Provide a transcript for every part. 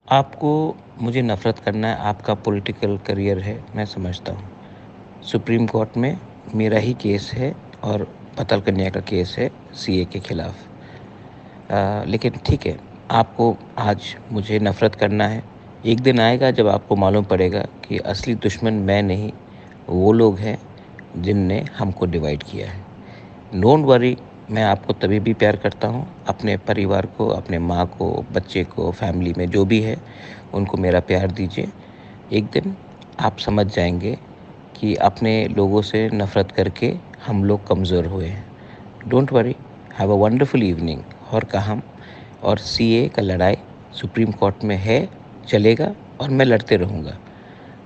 आपको मुझे नफ़रत करना है, आपका पॉलिटिकल करियर है, मैं समझता हूँ। सुप्रीम कोर्ट में मेरा ही केस है और पतल कन्या का केस है सीए के खिलाफ। लेकिन ठीक है, आपको आज मुझे नफ़रत करना है। एक दिन आएगा जब आपको मालूम पड़ेगा कि असली दुश्मन मैं नहीं, वो लोग हैं जिनने हमको डिवाइड किया है। डोंट वरी, मैं आपको तभी भी प्यार करता हूँ, अपने परिवार को, अपने माँ को, बच्चे को, फैमिली में जो भी है, उनको मेरा प्यार दीजिए। एक दिन आप समझ जाएँगे कि अपने लोगों से नफ़रत करके हम लोग कमज़ोर हुए हैं। Don't worry, have a wonderful evening. और कहा और सीए का लड़ाई सुप्रीम कोर्ट में है, चलेगा और मैं लड़ते रहूँगा।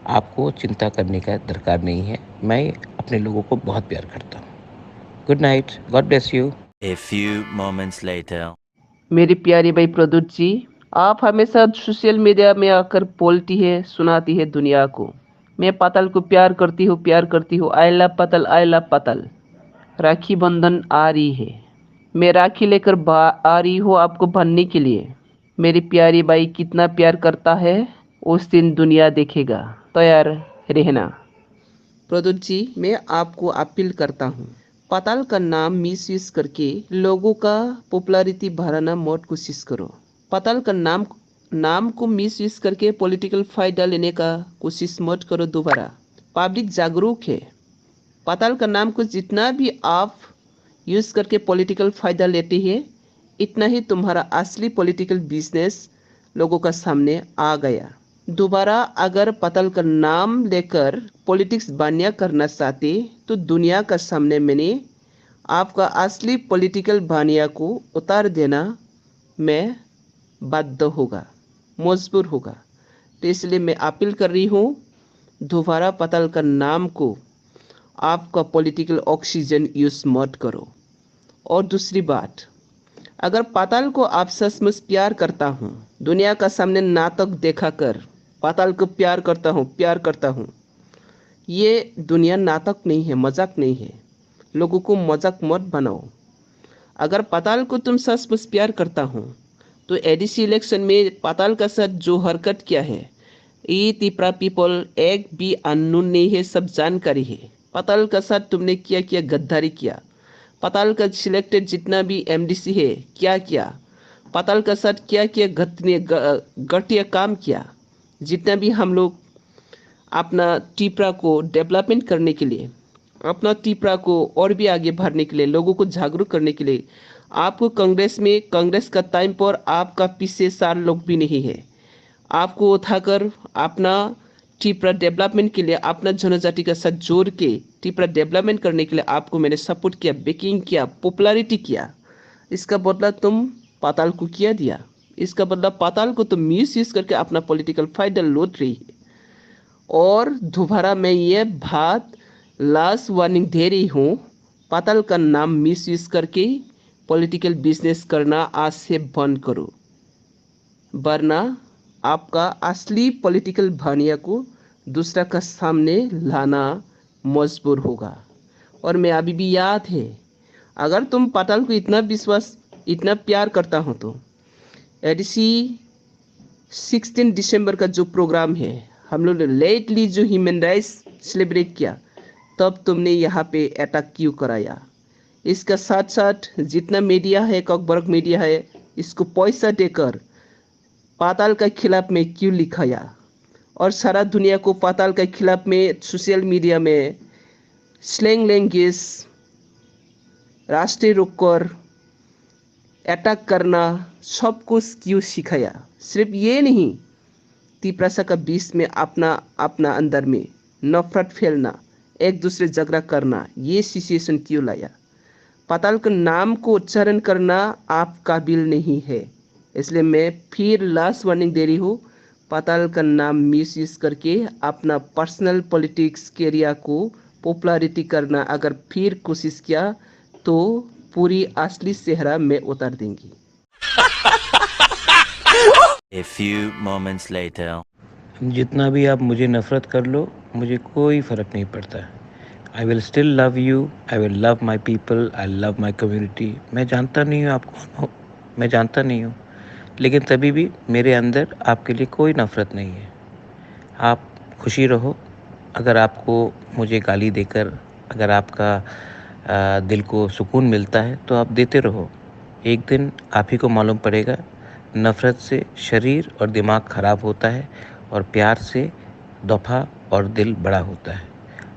आपको चिंता करने का दरकार नहीं है, मैं अपने लोगों को बहुत प्यार करता हूँ। Good night, God bless you. A few moments later. मेरी प्यारी भाई प्रदूत जी, आप हमेशा सोशल मीडिया में आकर बोलती है, सुनाती है दुनिया को, मैं पतल को प्यार करती हूँ, प्यार करती हूँ, आई लव पतल, आई लव पतल। राखी बंधन आ रही है, मैं राखी लेकर आ रही हूँ आपको बांधने के लिए। मेरी प्यारी भाई कितना प्यार करता है, उस दिन दुनिया देखेगा, तैयार रहना। प्रदूत जी, मैं आपको अपील करता हूँ, पताल का नाम मिसयूज करके लोगों का पॉपुलैरिटी बढ़ाना मत कोशिश करो। पताल का नाम नाम को मिसयूज करके पॉलिटिकल फायदा लेने का कोशिश मत करो दोबारा। पब्लिक जागरूक है। पताल का नाम को जितना भी आप यूज करके पॉलिटिकल फायदा लेते हैं, इतना ही तुम्हारा असली पॉलिटिकल बिजनेस लोगों का सामने आ गया। दोबारा अगर पतल का नाम लेकर पॉलिटिक्स बानिया करना चाहते तो दुनिया का सामने मैंने आपका असली पॉलिटिकल बानिया को उतार देना मैं बाध्य होगा, मजबूर होगा। तो इसलिए मैं अपील कर रही हूँ, दोबारा पतल का नाम को आपका पॉलिटिकल ऑक्सीजन यूज मत करो। और दूसरी बात, अगर पाताल को आप सचमुच प्यार करता हूँ, दुनिया का सामने नाटक देखा कर पाताल को प्यार करता हूँ, प्यार करता हूँ, ये दुनिया नाटक नहीं है, मजाक नहीं है। लोगों को मजाक मत बनाओ। अगर पाताल को तुम सचमुच प्यार करता हूँ तो एडीसी इलेक्शन में पाताल का साथ जो हरकत किया है, ये तिपरा पीपल एक भी अननोन नहीं है, सब जानकारी है। पाताल का साथ तुमने क्या किया, गद्दारी किया। पाताल का सिलेक्टेड जितना भी एमडीसी है, क्या किया। पाताल का साथ क्या किया, घटिया काम किया। जितना भी हम लोग अपना टिपरा को डेवलपमेंट करने के लिए, अपना टिपरा को और भी आगे बढ़ने के लिए, लोगों को जागरूक करने के लिए, आपको कांग्रेस में, कांग्रेस का टाइम पर आपका पीछे 4 लोग भी नहीं है। आपको उठाकर अपना टिपरा डेवलपमेंट के लिए, अपना जनजाति का साथ जोड़ के टिपरा डेवलपमेंट करने के लिए आपको मैंने सपोर्ट किया, बैकिंग किया, पॉपुलैरिटी किया। इसका बदला तुम पाताल को किया दिया। इसका बदला पाताल को तुम मिस यूज करके अपना पॉलिटिकल फायदा लूट रही है। और दोबारा मैं ये बात लास्ट वार्निंग दे रही हूँ, पाताल का नाम मिस यूज करके पॉलिटिकल बिजनेस करना आज से बंद करो, वरना आपका असली पॉलिटिकल भानिया को दूसरा का सामने लाना मजबूर होगा। और मैं अभी भी याद है, अगर तुम पाताल को इतना विश्वास, इतना प्यार करता हो तो एडीसी 16 दिसंबर का जो प्रोग्राम है, हम लोग ने लेटली जो ह्यूमन राइट्स सेलिब्रेट किया, तब तुमने यहाँ पे अटैक क्यों कराया। इसका साथ साथ जितना मीडिया है, कॉकबर्ग मीडिया है, इसको पैसा देकर पाताल के खिलाफ में क्यों लिखाया। और सारा दुनिया को पाताल के खिलाफ में सोशल मीडिया में स्लैंग लैंग्वेज, राष्ट्रीय रोककर अटैक करना, सब कुछ क्यों सिखाया। सिर्फ ये नहीं, तिपरासा का बीच में अपना अपना अंदर में नफरत फैलना, एक दूसरे झगड़ा करना, ये सिचुएशन क्यों लाया। पाताल के नाम को उच्चारण करना आप काबिल नहीं है। इसलिए मैं फिर लास्ट वार्निंग दे रही हूँ, पाताल का नाम मिस यूज करके अपना पर्सनल पॉलिटिक्स कैरियर को पॉपुलैरिटी करना अगर फिर कोशिश किया तो पूरी असली चेहरा में उतार देंगी। A few moments later. जितना भी आप मुझे नफ़रत कर लो, मुझे कोई फ़र्क नहीं पड़ता। I will still love you, I will love my people, I love my community. मैं जानता नहीं हूँ आप कौन हो, मैं जानता नहीं हूँ, लेकिन तभी भी मेरे अंदर आपके लिए कोई नफ़रत नहीं है। आप खुशी रहो। अगर आपको मुझे गाली देकर अगर आपका दिल को सुकून मिलता है तो आप देते रहो। एक दिन आप ही को मालूम पड़ेगा, नफ़रत से शरीर और दिमाग ख़राब होता है और प्यार से दफ़ा और दिल बड़ा होता है।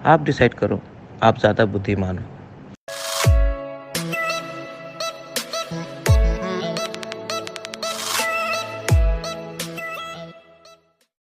आप डिसाइड करो, आप ज़्यादा बुद्धिमान हो।